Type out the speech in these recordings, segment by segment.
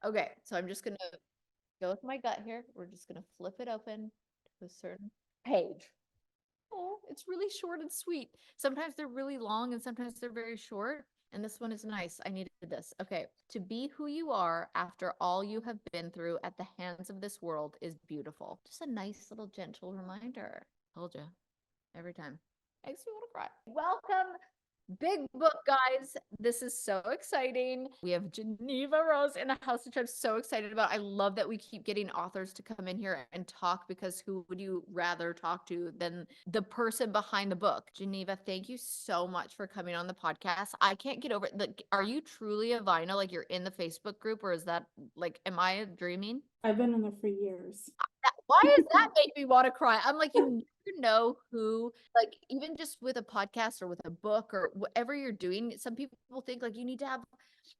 Okay, so I'm just gonna go with my gut here. We're just gonna flip it open to a certain page. Oh, it's really short and sweet. Sometimes they're really long and sometimes they're very short. And this one is nice. I needed this. Okay. To be who you are after all you have been through at the hands of this world is beautiful. Just a nice little gentle reminder. Told you. Every time. Makes me want to cry. Welcome. Big book, guys. This is so exciting. We have Jeneva Rose in the house, which I'm so excited about. I love that we keep getting authors to come in here and talk, because who would you rather talk to than the person behind the book? Jeneva, thank you so much for coming on the podcast. I can't get over it. Like, are you truly a Vino? Like, you're in the Facebook group, or is that like, am I dreaming? I've been in there for years. Why does that make me want to cry? I'm like, you never know who, like, even just with a podcast or with a book or whatever you're doing, some people think like you need to have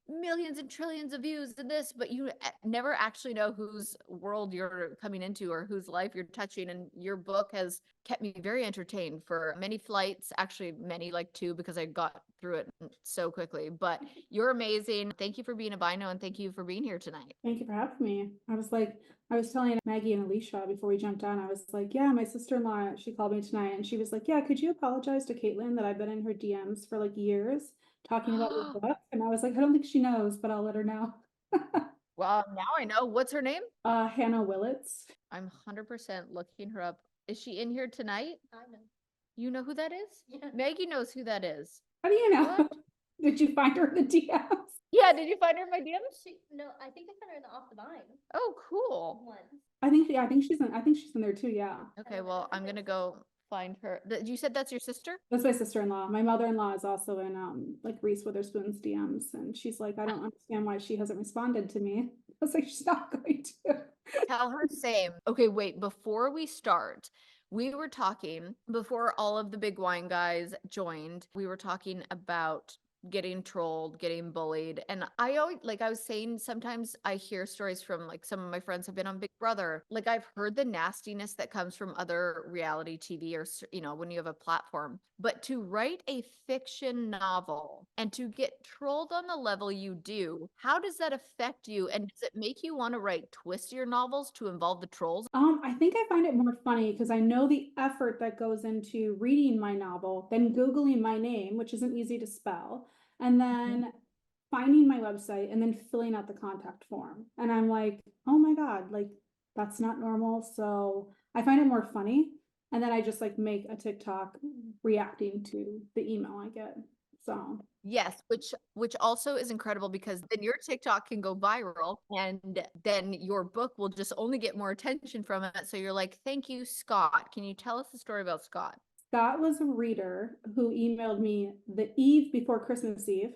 millions and trillions of views in this, but you never actually know whose world you're coming into or whose life you're touching. And your book has kept me very entertained for many flights, actually many, like 2, because I got through it so quickly. But you're amazing. Thank you for being a Vino, and thank you for being here tonight. Thank you for having me. I was telling Maggie and Alicia before we jumped on, I was like, yeah, my sister-in-law, she called me tonight and she was like, yeah, could you apologize to Kaitlyn that I've been in her DMs for like years talking about your book? And I was like, I don't think she knows, but I'll let her know. Well, now I know. What's her name? Hannah Willits. I'm 100% looking her up. Is she in here tonight? I know. You know who that is? Yeah. Maggie knows who that is. How do you know? What? Did you find her in the DMs? Yeah, did you find her in my DMs? No, I think I found her in the Off the Vine Oh, cool. one. I think she's in there too, yeah. Okay, well, I'm gonna go find her. You said that's your sister? That's my sister-in-law. My mother-in-law is also in like Reese Witherspoon's DMs, and she's like, I don't understand why she hasn't responded to me. I was like, she's not going to. Tell her same. Okay, wait, before we start, we were talking before all of the big wine guys joined. We were talking about getting trolled, getting bullied. And I always, like I was saying, sometimes I hear stories from, like, some of my friends have been on Big Brother. Like, I've heard the nastiness that comes from other reality TV or, when you have a platform. But to write a fiction novel and to get trolled on the level you do, how does that affect you? And does it make you want to write twistier novels to involve the trolls? I think I find it more funny because I know the effort that goes into reading my novel, then Googling my name, which isn't easy to spell, and then finding my website and then filling out the contact form. And I'm like, oh my God, like that's not normal. So I find it more funny. And then I just like make a TikTok reacting to the email I get. So Yes, which also is incredible, because then your TikTok can go viral and then your book will just only get more attention from it. So you're like, thank you, Scott. Can you tell us the story about Scott? Scott was a reader who emailed me the eve before Christmas Eve,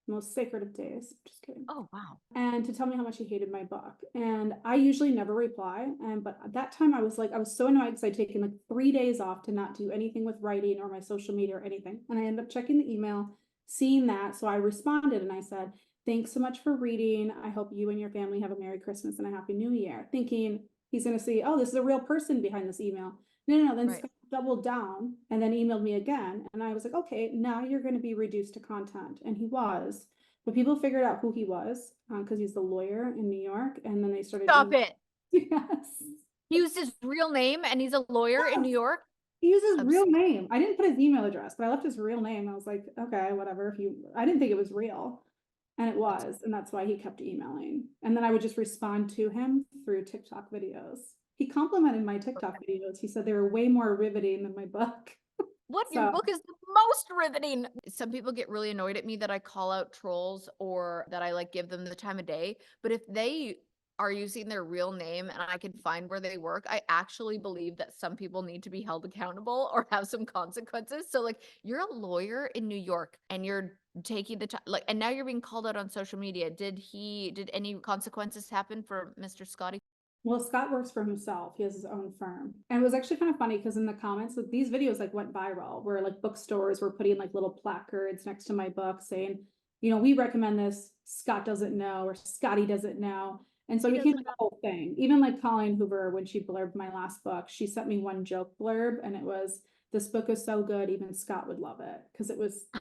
most sacred of days. Just kidding. Oh, wow. And to tell me how much he hated my book. And I usually never reply. But at that time I was so annoyed because I'd taken like 3 days off to not do anything with writing or my social media or anything. And I ended up checking the email, seeing that. So I responded and I said, thanks so much for reading. I hope you and your family have a Merry Christmas and a Happy New Year. Thinking he's going to see, oh, this is a real person behind this email. No. Then Right. Scott doubled down and then emailed me again. And I was like, okay, now you're going to be reduced to content. And he was. But people figured out who he was because he's the lawyer in New York. And then they started. Stop it. Yes. He used his real name and he's a lawyer in New York. He used his real name. I didn't put his email address, but I left his real name. I was like, okay, whatever. I didn't think it was real. And it was. And that's why he kept emailing. And then I would just respond to him through TikTok videos. He complimented my TikTok videos. He said they were way more riveting than my book. What? Your book is the most riveting. Some people get really annoyed at me that I call out trolls or that I like give them the time of day. But if they are using their real name and I can find where they work, I actually believe that some people need to be held accountable or have some consequences. So, like, you're a lawyer in New York and you're taking the time, like, and now you're being called out on social media. Did any consequences happen for Mr. Scotty? Well, Scott works for himself. He has his own firm. And it was actually kind of funny because in the comments, like, these videos like went viral where like bookstores were putting like little placards next to my book saying, we recommend this. Scott doesn't know, or Scotty doesn't know. And so it became like the whole thing. Even like Colleen Hoover, when she blurbed my last book, she sent me one joke blurb and it was, this book is so good, even Scott would love it, because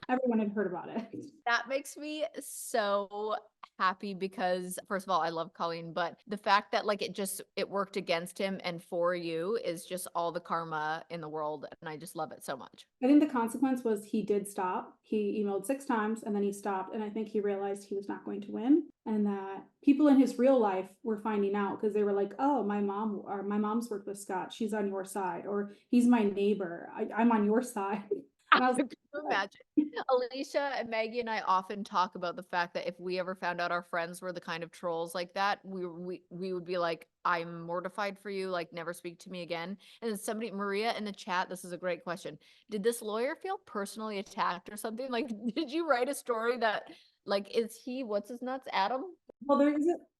everyone had heard about it. That makes me so happy because first of all, I love Colleen, but the fact that like it worked against him and for you is just all the karma in the world. And I just love it so much. I think the consequence was he did stop. He emailed 6 times and then he stopped. And I think he realized he was not going to win, and that people in his real life were finding out because they were like, oh, my mom's worked with Scott. She's on your side, or he's my neighbor. I'm on your side. And I was Could like, you imagine? Alicia and Maggie and I often talk about the fact that if we ever found out our friends were the kind of trolls like that, we would be like, I'm mortified for you, like never speak to me again. And then somebody, Maria in the chat, this is a great question. Did this lawyer feel personally attacked or something? Like, did you write a story that like is he what's his nuts, Adam? well,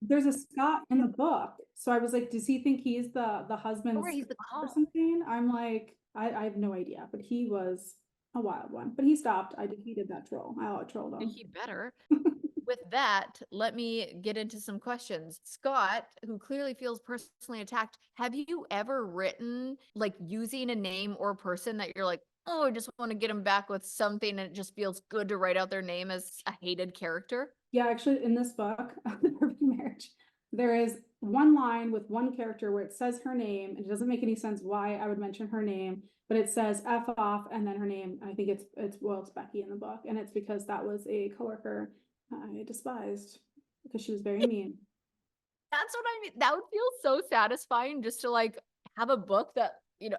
there's a Scott in the book. So I was like, does he think he's the Oh, husband's right, he's the or cop. something? I'm like, I have no idea, but he was a wild one. But he stopped. I defeated that troll. I trolled him. He better. With that, let me get into some questions. Scott, who clearly feels personally attacked, have you ever written like using a name or a person that you're like, oh, I just want to get him back with something and it just feels good to write out their name as a hated character? Yeah, actually, in this book, The Perfect Marriage, there is one line with one character where it says her name, and it doesn't make any sense why I would mention her name, but it says F off and then her name. I think it's Becky in the book, and it's because that was a coworker I despised because she was very mean. That's what I mean. That would feel so satisfying just to like have a book that,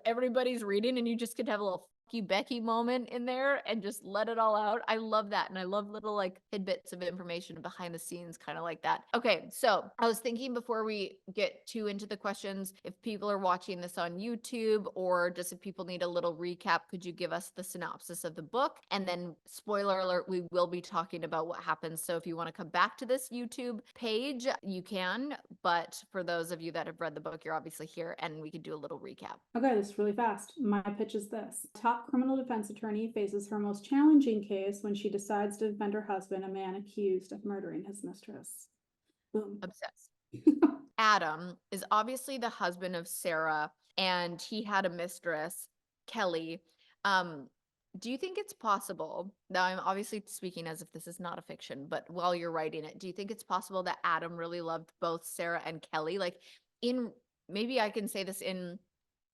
everybody's reading and you just could have a little fuck you Becky moment in there and just let it all out. I love that. And I love little like tidbits of information behind the scenes, kind of like that. Okay. So I was thinking before we get too into the questions, if people are watching this on YouTube or just if people need a little recap, could you give us the synopsis of the book? And then spoiler alert, we will be talking about what happens. So if you want to come back to this YouTube page, you can. But for those of you that have read the book, you're obviously here and we could do a little recap. Okay, this is really fast. My pitch is this. Top criminal defense attorney faces her most challenging case when she decides to defend her husband, a man accused of murdering his mistress. Boom. Obsessed. Adam is obviously the husband of Sarah, and he had a mistress, Kelly. Do you think it's possible, now I'm obviously speaking as if this is not a fiction, but while you're writing it, do you think it's possible that Adam really loved both Sarah and Kelly? Like maybe I can say this in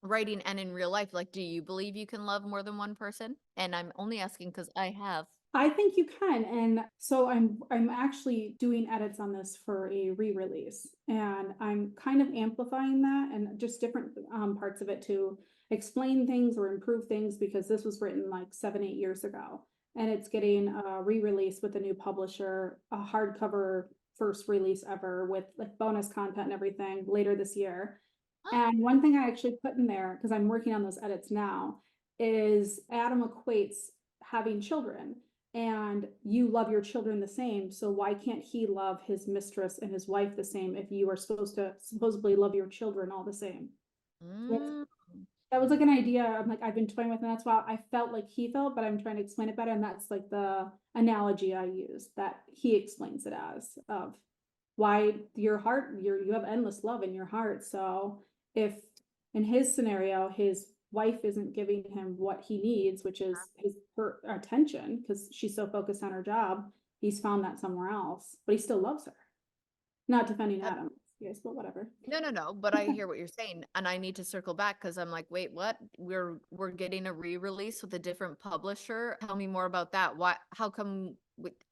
writing and in real life, like, do you believe you can love more than one person? And I'm only asking because I have. I think you can. And so I'm actually doing edits on this for a re-release, and I'm kind of amplifying that and just different parts of it to explain things or improve things, because this was written like 7-8 years ago, and it's getting a re-release with a new publisher, a hardcover first release ever with like bonus content and everything later this year. And one thing I actually put in there, because I'm working on those edits now, is Adam equates having children, and you love your children the same. So why can't he love his mistress and his wife the same if you are supposed to supposedly love your children all the same? Mm. That was like an idea I've been toying with, and that's why I felt like he felt, but I'm trying to explain it better. And that's like the analogy I use that he explains it as, of why your heart, you have endless love in your heart. So if in his scenario, his wife isn't giving him what he needs, which is her attention, because she's so focused on her job, he's found that somewhere else, but he still loves her. Not defending Adam, yes, but whatever. No, but I hear what you're saying, and I need to circle back because I'm like, wait, what? We're getting a re-release with a different publisher. Tell me more about that. Why? How come?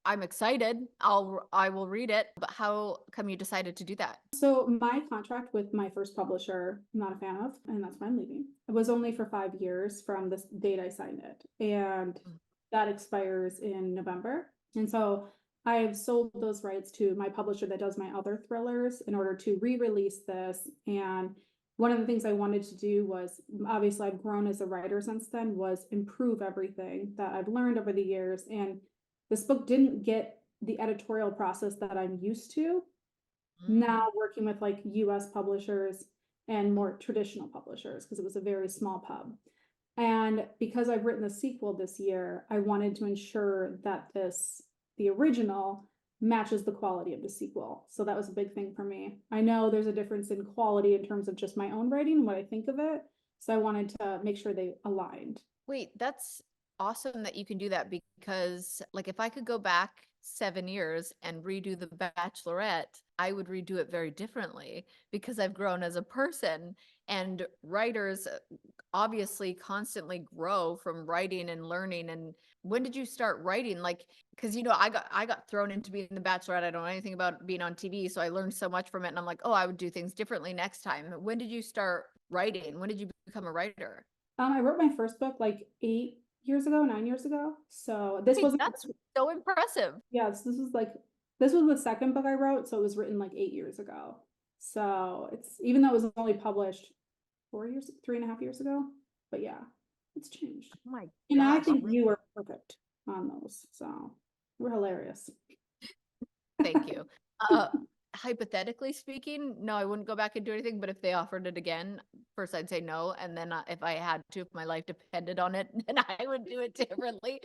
I'm excited. I will read it, but how come you decided to do that? So my contract with my first publisher, I'm not a fan of, and that's why I'm leaving. It was only for 5 years from the date I signed it, and that expires in November. And so I have sold those rights to my publisher that does my other thrillers in order to re-release this. And one of the things I wanted to do was, obviously I've grown as a writer since then, was improve everything that I've learned over the years. And this book didn't get the editorial process that I'm used to now working with like US publishers and more traditional publishers, because it was a very small pub. And because I've written the sequel this year, I wanted to ensure that the original matches the quality of the sequel. So that was a big thing for me. I know there's a difference in quality in terms of just my own writing and what I think of it. So I wanted to make sure they aligned. Wait, that's awesome that you can do that, because like if I could go back 7 years and redo The Bachelorette, I would redo it very differently because I've grown as a person, and writers obviously constantly grow from writing and learning. And when did you start writing? Like, because I got thrown into being The Bachelorette. I don't know anything about being on TV, so I learned so much from it, and I'm like, oh, I would do things differently next time. When did you start writing? When did you become a writer? I wrote my first book like 8 years ago, 9 years ago. So this Okay, wasn't, that's so impressive. yes, this was the second book I wrote. So it was written like 8 years ago. So it's, even though it was only published 4 years, 3.5 years ago, but yeah, it's changed. Oh my And I gosh. think you were perfect on those. So we're hilarious. Thank you. Hypothetically speaking, no, I wouldn't go back and do anything. But if they offered it again, first I'd say no. And then if I had to, if my life depended on it, then I would do it differently.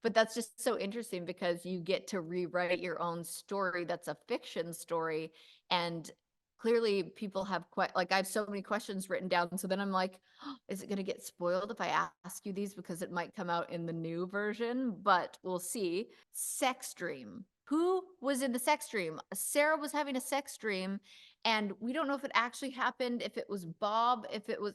But that's just so interesting because you get to rewrite your own story. That's a fiction story. And clearly people have quite, like, I have so many questions written down. So then I'm like, oh, is it going to get spoiled if I ask you these because it might come out in the new version? But we'll see. Sex dream. Who was in the sex dream? Sarah was having a sex dream, and we don't know if it actually happened, if it was Bob, if it was.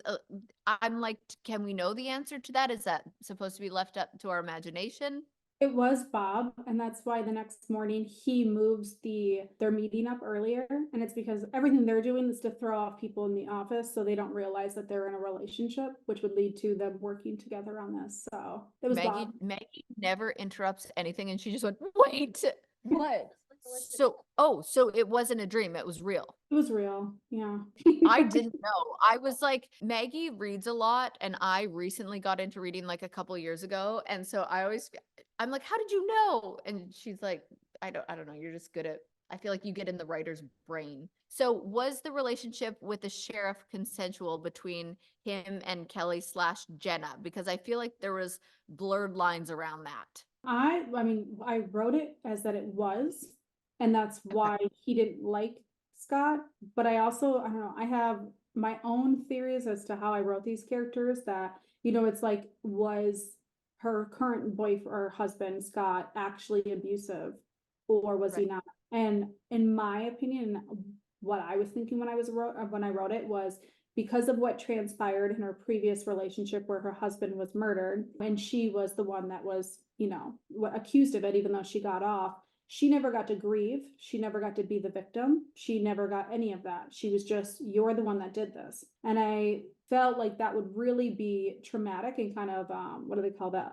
I'm like, can we know the answer to that? Is that supposed to be left up to our imagination? It was Bob, and that's why the next morning he moves their meeting up earlier. And it's because everything they're doing is to throw off people in the office so they don't realize that they're in a relationship, which would lead to them working together on this. So it was Bob. Maggie never interrupts anything, and she just went, wait, what? So So it wasn't a dream, it was real. It was real. Yeah. I didn't know. I was like, Maggie reads a lot, and I recently got into reading like a couple years ago. And so I'm like, how did you know? And she's like, I don't know. You're just good at, I feel like you get in the writer's brain. So was the relationship with the sheriff consensual between him and Kelly/Jenna? Because I feel like there was blurred lines around that. I mean, I wrote it as that it was, and that's why he didn't like Scott. But I don't know, I have my own theories as to how I wrote these characters that, it's like, was her current boyfriend or husband, Scott, actually abusive, or was he Right. not? And in my opinion, what I was thinking when I wrote it was, because of what transpired in her previous relationship where her husband was murdered and she was the one that was, accused of it, even though she got off, she never got to grieve. She never got to be the victim. She never got any of that. She was just, you're the one that did this. And I felt like that would really be traumatic and kind of, what do they call that?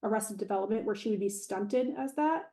Arrested Development, where she would be stunted as that.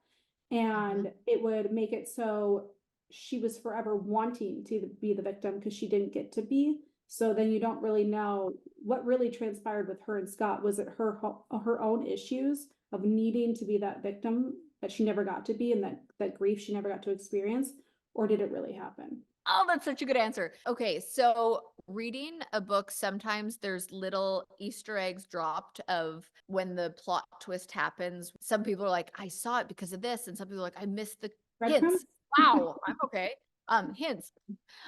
And it would make it so she was forever wanting to be the victim because she didn't get to be. So then you don't really know what really transpired with her and Scott. Was it her own issues of needing to be that victim that she never got to be, and that grief she never got to experience, or did it really happen? Oh, that's such a good answer. Okay, so reading a book, sometimes there's little Easter eggs dropped of when the plot twist happens. Some people are like, I saw it because of this, and some people are like, I missed the Breadcrumbs? hints. Wow, I'm okay. Hints.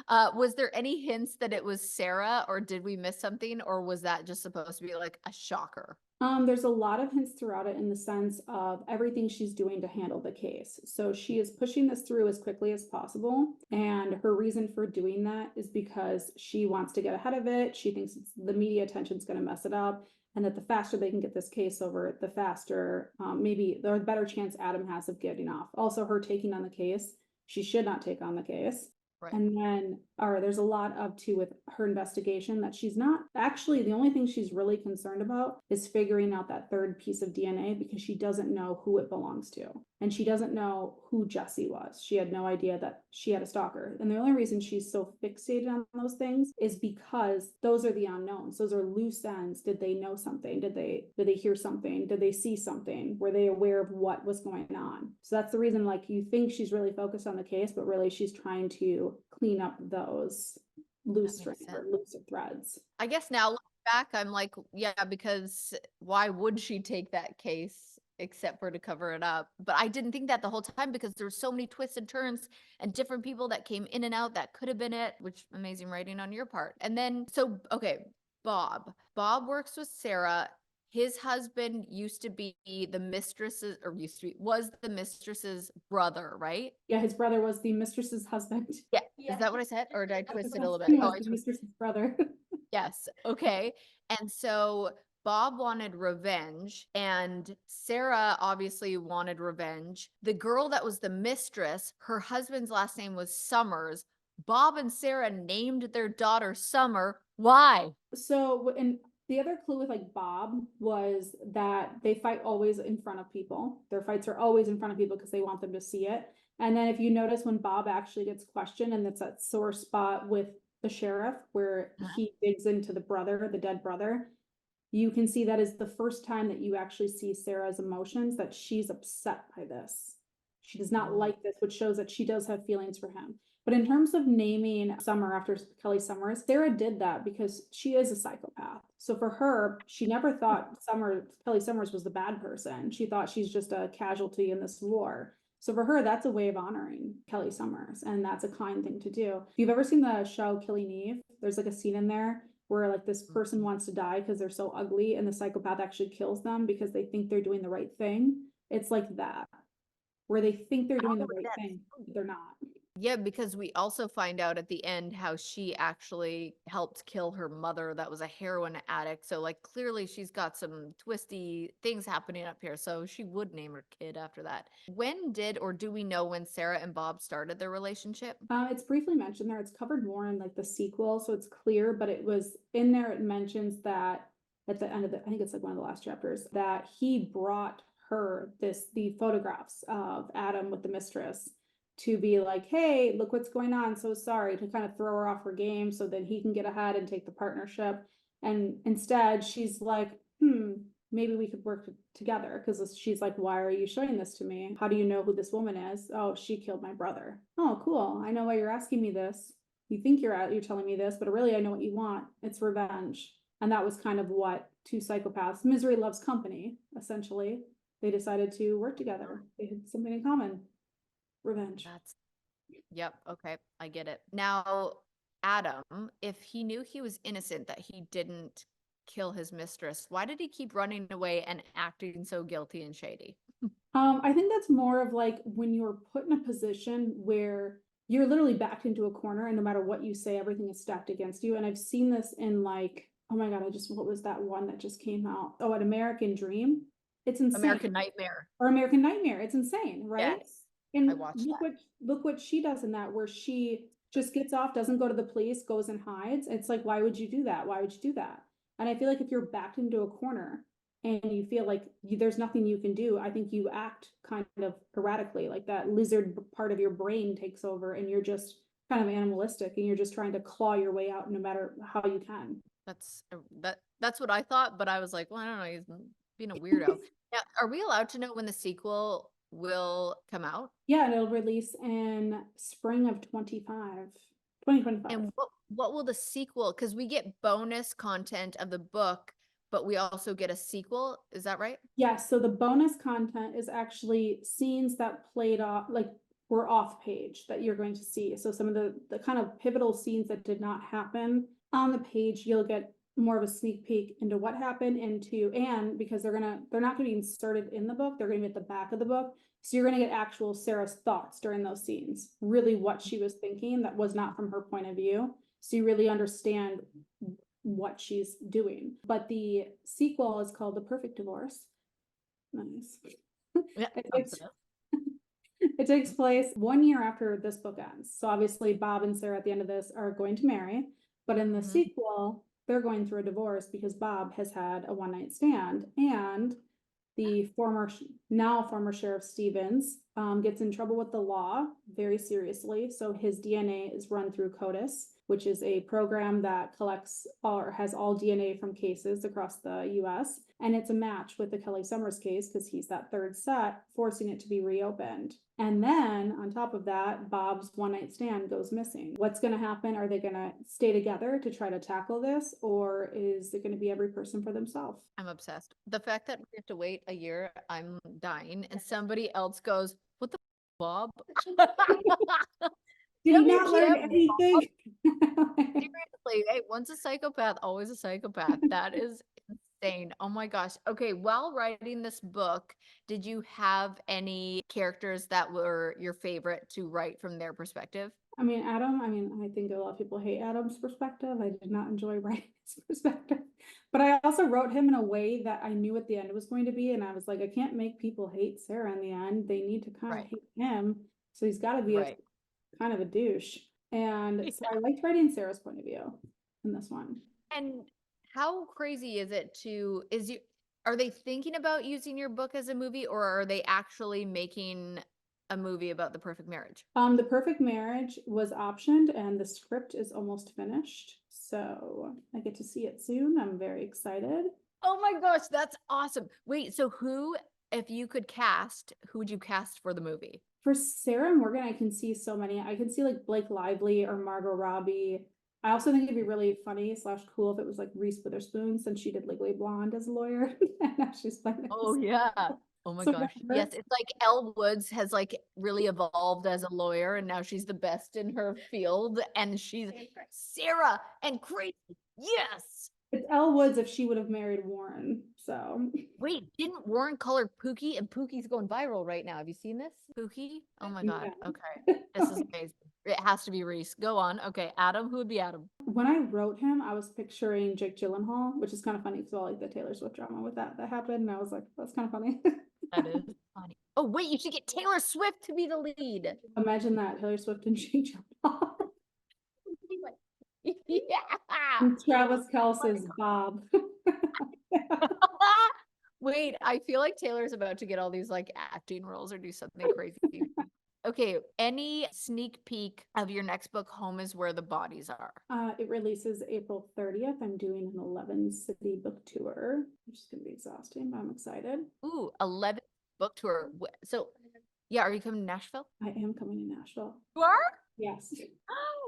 Was there any hints that it was Sarah, or did we miss something, or was that just supposed to be like a shocker? There's a lot of hints throughout it in the sense of everything she's doing to handle the case. So she is pushing this through as quickly as possible. And her reason for doing that is because she wants to get ahead of it. She thinks the media attention is going to mess it up. And that the faster they can get this case over, the faster, maybe the better chance Adam has of getting off. Also, her taking on the case, she should not take on the case. Right. And then, there's a lot of too with her investigation that she's not actually, the only thing she's really concerned about is figuring out that third piece of DNA, because she doesn't know who it belongs to. And she doesn't know who Jesse was. She had no idea that she had a stalker. And the only reason she's so fixated on those things is because those are the unknowns. Those are loose ends. Did they know something? Did they hear something? Did they see something? Were they aware of what was going on? So that's the reason, like, you think she's really focused on the case, but really she's trying to clean up those loose threads. I guess now looking back, I'm like, yeah, because why would she take that case except for to cover it up? But I didn't think that the whole time because there were so many twists and turns and different people that came in and out that could have been it, which amazing writing on your part. And then, so, okay, Bob works with Sarah. his husband used to be the mistress's, or was the mistress's brother, right? Yeah, his brother was the mistress's husband. Yeah. Yeah, Is that what I his said? Or did I mistress- twist it a little He bit? Oh, was I the twisted. mistress's brother. Yes. Okay. And so Bob wanted revenge, and Sarah obviously wanted revenge. The girl that was the mistress, her husband's last name was Summers. Bob and Sarah named their daughter Summer. Why? So, and the other clue with like Bob was that they fight always in front of people. Their fights are always in front of people because they want them to see it. And then if you notice when Bob actually gets questioned, and it's that sore spot with the sheriff where he digs into the brother, the dead brother, you can see that is the first time that you actually see Sarah's emotions, that she's upset by this. She does not like this, which shows that she does have feelings for him. But in terms of naming Summer after Kelly Summers, Sarah did that because she is a psychopath. So for her, she never thought Kelly Summers was the bad person. She thought she's just a casualty in this war. So for her, that's a way of honoring Kelly Summers, and that's a kind thing to do. If you've ever seen the show Killing Eve, there's like a scene in there where like this person wants to die because they're so ugly, and the psychopath actually kills them because they think they're doing the right thing. It's like that, where they think they're doing the right thing, but they're not. Yeah, because we also find out at the end how she actually helped kill her mother that was a heroin addict. So like clearly she's got some twisty things happening up here. So she would name her kid after that. When did, or do we know when Sarah and Bob started their relationship? It's briefly mentioned there. It's covered more in like the sequel, so it's clear, but it was in there. It mentions that at the end of I think it's like one of the last chapters, that he brought her the photographs of Adam with the mistress to be like, hey, look what's going on. So sorry, to kind of throw her off her game so that he can get ahead and take the partnership. And instead, she's like, maybe we could work together, because she's like, why are you showing this to me? How do you know who this woman is? Oh, she killed my brother. Oh, cool. I know why you're asking me this. You think you're telling me this, but really I know what you want. It's revenge. And that was kind of what two psychopaths, misery loves company, essentially. They decided to work together. They had something in common. Revenge. Yep. Okay. I get it. Now, Adam, if he knew he was innocent, that he didn't kill his mistress, why did he keep running away and acting so guilty and shady? I think that's more of like when you're put in a position where you're literally backed into a corner, and no matter what you say, everything is stacked against you. And I've seen this in like, oh my God, what was that one that just came out? Oh, An American Dream. It's insane. American Nightmare. Or American Nightmare. It's insane, right? Yes. And I watched that. Look what she does in that, where she just gets off, doesn't go to the police, goes and hides. It's like, why would you do that? Why would you do that? And I feel like if you're backed into a corner and you feel like there's nothing you can do, I think you act kind of erratically, like that lizard part of your brain takes over, and you're just kind of animalistic, and you're just trying to claw your way out no matter how you can. That's what I thought, but I was like, well, I don't know, he's being a weirdo. Now, are we allowed to know when the sequel will come out? Yeah, and it'll release in spring of 2025. And what will the sequel, because we get bonus content of the book, but we also get a sequel. Is that right? Yes, so the bonus content is actually scenes that played off, like were off page, that you're going to see. So some of the kind of pivotal scenes that did not happen on the page, you'll get more of a sneak peek into what happened, and because they're not gonna be inserted in the book, they're gonna be at the back of the book. So you're gonna get actual Sarah's thoughts during those scenes, really what she was thinking that was not from her point of view. So you really understand what she's doing. But the sequel is called The Perfect Divorce. Nice. Yeah. It takes place 1 year after this book ends. So obviously Bob and Sarah at the end of this are going to marry, but in the sequel, they're going through a divorce because Bob has had a one-night stand, and the now former Sheriff Stevens gets in trouble with the law very seriously. So his DNA is run through CODIS, which is a program that collects or has all DNA from cases across the US. And it's a match with the Kelly Summers case because he's that third set, forcing it to be reopened. And then on top of that, Bob's one-night stand goes missing. What's going to happen? Are they going to stay together to try to tackle this, or is it going to be every person for themselves? I'm obsessed. The fact that we have to wait a year, I'm dying. And somebody else goes, what the Bob? Did he not learn anything? Seriously, hey, once a psychopath, always a psychopath. That is insane. Oh my gosh. Okay, while writing this book, did you have any characters that were your favorite to write from their perspective? I mean, I think a lot of people hate Adam's perspective. I did not enjoy writing his perspective. But I also wrote him in a way that I knew what the end was going to be. And I was like, I can't make people hate Sarah in the end. They need to kind of Right. hate him. So he's got to be Right. kind of a douche. And so I liked writing Sarah's point of view in this one. And how crazy is it are they thinking about using your book as a movie, or are they actually making a movie about the perfect marriage? The Perfect Marriage was optioned and the script is almost finished. So I get to see it soon. I'm very excited. Oh my gosh, that's awesome. Wait, so if you could cast, who would you cast for the movie? For Sarah Morgan, I can see so many. I can see like Blake Lively or Margot Robbie. I also think it'd be really funny / cool if it was like Reese Witherspoon, since she did Legally Blonde as a lawyer. And now she's playing this. Oh yeah. Oh my So gosh. whatever. Yes, it's like Elle Woods has like really evolved as a lawyer and now she's the best in her field and she's Sarah and crazy. Yes. It's Elle Woods if she would have married Warren. So Wait, didn't Warren color Pookie? And Pookie's going viral right now. Have you seen this? Pookie? Oh my God. yeah. Okay. This is amazing. It has to be Reese. Go on. Okay. Adam, who would be Adam? When I wrote him, I was picturing Jake Gyllenhaal, which is kind of funny because all like the Taylor Swift drama with that happened. And I was like, that's kind of funny. That is funny. Oh, wait, you should get Taylor Swift to be the lead. Imagine that, Taylor Swift and Jake Gyllenhaal. Yeah. And Travis Kelce's Bob. Wait, I feel like Taylor's about to get all these like acting roles or do something crazy. Okay, any sneak peek of your next book, Home is Where the Bodies Are? It releases April 30th. I'm doing an 11-city book tour, which is going to be exhausting, but I'm excited. Ooh, 11 book tour. So, yeah, are you coming to Nashville? I am coming to Nashville. You are? Yes.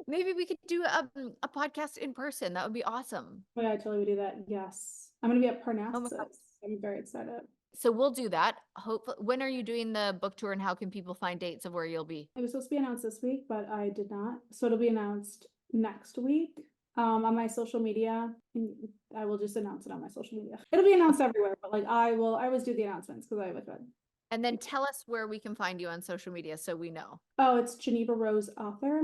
Maybe we could do a podcast in person. That would be awesome. Oh, yeah, I totally would do that. Yes. I'm going to be at Oh my Parnassus. God. I'm very excited. So we'll do that. Hopefully, when are you doing the book tour and how can people find dates of where you'll be? It was supposed to be announced this week, but I did not. So it'll be announced next week. On my social media. I will just announce it on my social media. It'll be announced everywhere, but like I always do the announcements because I have a good. And then tell us where we can find you on social media so we know. Oh, it's Jeneva Rose author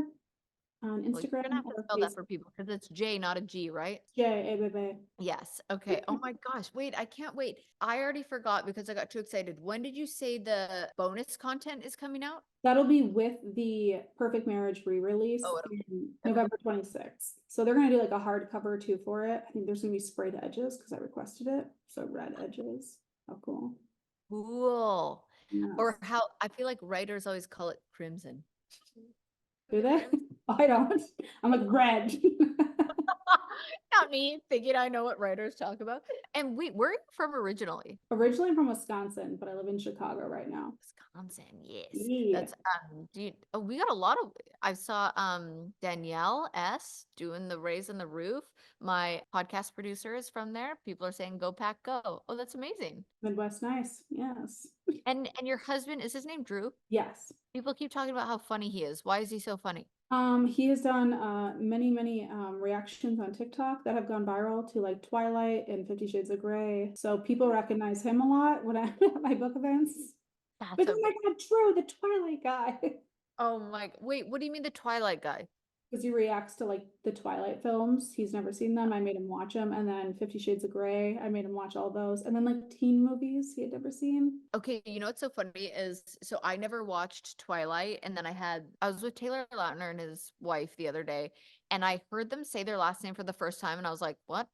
on Well, you're Instagram gonna have to or spell that Facebook. for people because it's J, not a G, right? J-A-B-B. Yes. Okay. Oh my gosh. Wait, I can't wait. I already forgot because I got too excited. When did you say the bonus content is coming out? That'll be with the Perfect Marriage re-release Oh, in November 26th. So they're gonna do like a hardcover too for it. I think there's gonna be sprayed edges because I requested it. So red edges. How cool. Cool. Yes. Or how I feel like writers always call it crimson. Do they? I don't. I'm like red. Not me thinking I know what writers talk about. And where are you from originally? Originally from Wisconsin, but I live in Chicago right now. Wisconsin, yes. Yeah. That's we got a lot of I saw Danielle S doing the Raise on the Roof. My podcast producer is from there. People are saying go pack go. Oh, that's amazing. Midwest nice. Yes. And your husband, is his name Drew? Yes. People keep talking about how funny he is. Why is he so funny? He has done many reactions on TikTok that have gone viral to like Twilight and 50 Shades of Grey. So people recognize him a lot when I'm at my book events. That's But oh my God, Drew, the Twilight guy. Oh my, wait, what do you mean the Twilight guy? Because he reacts to like the Twilight films. He's never seen them. I made him watch them. And then 50 Shades of Grey, I made him watch all those. And then like teen movies he had never seen. Okay, you know what's so funny is so I never watched Twilight, and then I was with Taylor Lautner and his wife the other day, and I heard them say their last name for the first time, and I was like, "What?"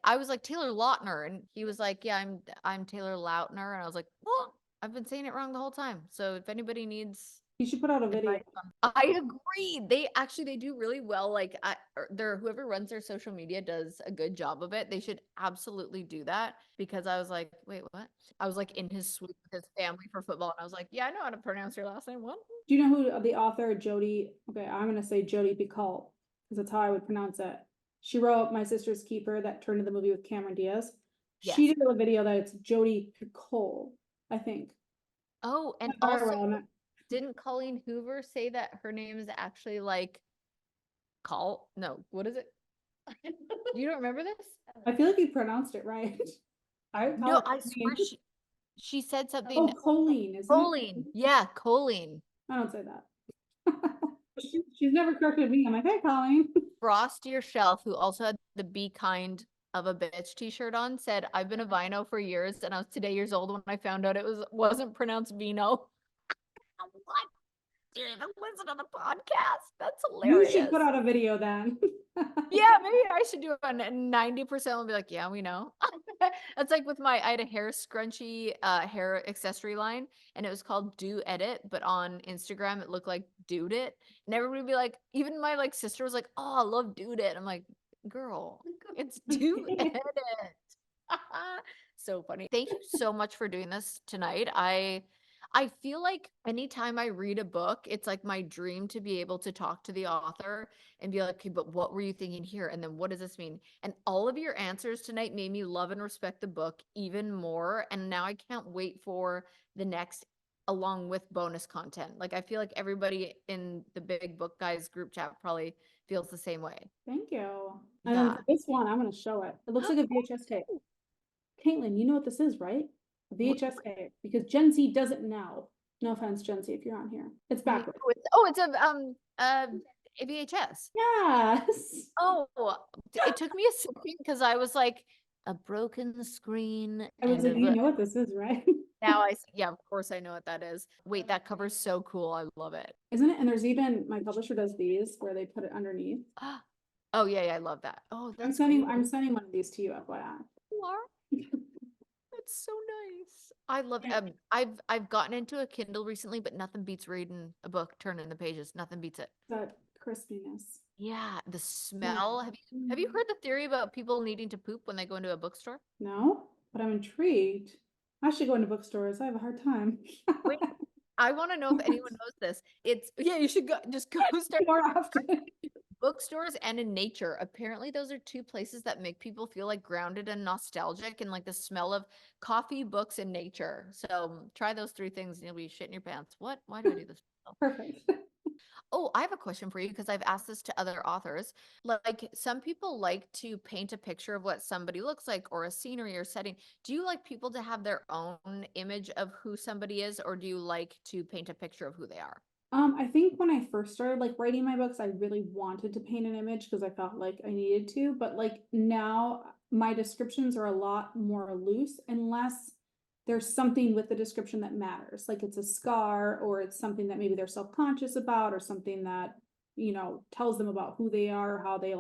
I was like Taylor Lautner, and he was like, "Yeah, I'm Taylor Lautner," and I was like, "Well, I've been saying it wrong the whole time." So if anybody needs You should put out a video. I agree. They do really well. Like whoever runs their social media does a good job of it. They should absolutely do that because I was like, wait, what? I was like in his suite with his family for football, and I was like, yeah, I know how to pronounce your last name. What? Do you know who the author Jodi? Okay, I'm gonna say Jodi Picoult because that's how I would pronounce it. She wrote My Sister's Keeper that turned into the movie with Cameron Diaz. Yes. She did a video that it's Jodi Picoult, I think. Oh, and also, didn't Colleen Hoover say that her name is actually like No, what is it? You don't remember this? I feel like you pronounced it right. I call No, it I swear choline. she said something. Oh, choline, isn't it? Choline. Yeah, choline. I don't say that. She's never corrected me. I'm like, hey, Colleen. Frost Your Shelf, who also had the Be Kind of a Bitch t-shirt on, said, I've been a vino for years and I was today years old when I found out it wasn't pronounced vino. What? You didn't even listen to the podcast. That's hilarious. You should put out a video then. Yeah, maybe I should do it. And 90% will be like, yeah, we know. That's like with I had a hair scrunchie, hair accessory line, and it was called Do Edit, but on Instagram it looked like Dude It. And everybody would be like, even my sister was like, oh, I love Dude It. I'm like, girl, it's Do Edit. So funny. Thank you so much for doing this tonight. I feel like anytime I read a book, it's like my dream to be able to talk to the author and be like, okay, but what were you thinking here? And then what does this mean? And all of your answers tonight made me love and respect the book even more. And now I can't wait for the next, along with bonus content. Like, I feel like everybody in the Big Book Guys group chat probably feels the same way. Thank you. And then Yeah. for this one, I'm going to show it. It looks like a VHS tape. Caitlin, you know what this is, right? A VHS tape, because Gen Z doesn't know. No offense, Gen Z, if you're on here. It's backwards. It's a VHS. Yes. Oh, it took me a second because I was like, a broken screen. I was and like, you know what this is, right? Now yeah, of course I know what that is. Wait, that cover's so cool. I love it. Isn't it? And there's even, my publisher does these where they put it underneath. Oh yeah, I love that. Oh, I'm that's sending cool. one of these to you, FYI. You are? That's so nice. I love Yeah. I've gotten into a Kindle recently, but nothing beats reading a book, turning the pages. Nothing beats it. That crispiness. Yeah, the smell. Have you heard the theory about people needing to poop when they go into a bookstore? No, but I'm intrigued. I should go into bookstores. I have a hard time. Wait, I want to know if anyone knows this. You should just go start More often. bookstores and in nature. Apparently those are two places that make people feel like grounded and nostalgic, and like the smell of coffee, books, and nature. So try those three things and you'll be shitting your pants. What? Why do I do this? Perfect. Oh, I have a question for you because I've asked this to other authors. Like, some people like to paint a picture of what somebody looks like or a scenery or setting. Do you like people to have their own image of who somebody is, or do you like to paint a picture of who they are? I think when I first started writing my books, I really wanted to paint an image because I felt like I needed to, but now my descriptions are a lot more loose unless there's something with the description that matters. Like it's a scar, or it's something that maybe they're self-conscious about, or something that, tells them about who they are, how they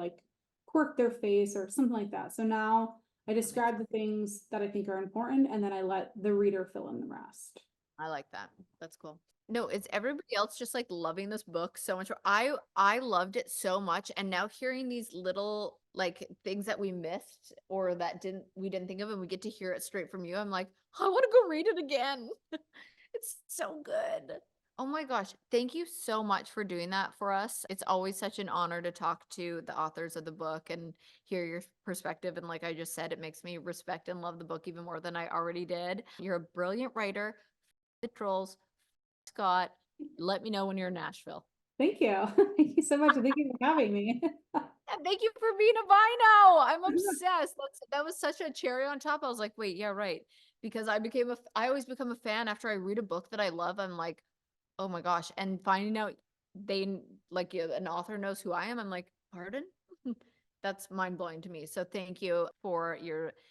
quirk their face or something like that. So now I describe the things that I think are important, and then I let the reader fill in the rest. I like that. That's cool. No, is everybody else just loving this book so much? I loved it so much, and now hearing these little things that we missed or that we didn't think of, and we get to hear it straight from you. I'm like, I want to go read it again. It's so good. Oh my gosh, thank you so much for doing that for us. It's always such an honor to talk to the authors of the book and hear your perspective. And like I just said, it makes me respect and love the book even more than I already did. You're a brilliant writer. The trolls. Scott, let me know when you're in Nashville. Thank you. Thank you so much. And thank you for having me. And thank you for being a vino. I'm obsessed. That was such a cherry on top. I was like, wait, yeah, right. Because I always become a fan after I read a book that I love. I'm like, oh my gosh. And finding out an author knows who I am, I'm like, pardon? That's mind blowing to me. So thank you for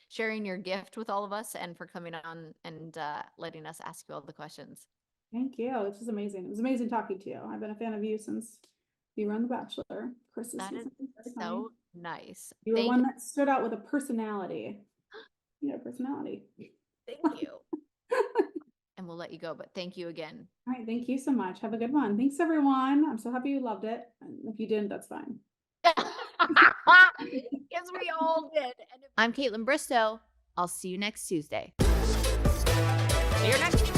sharing your gift with all of us and for coming on and letting us ask you all the questions. Thank you. This was amazing. It was amazing talking to you. I've been a fan of you since you were on The Bachelor. That is so nice. You were one that stood out with a personality. You had a personality. Thank you. And we'll let you go, but thank you again. All right. Thank you so much. Have a good one. Thanks, everyone. I'm so happy you loved it. And if you didn't, that's fine. Yes, we all did. I'm Kaitlyn Bristowe. I'll see you next Tuesday. See you next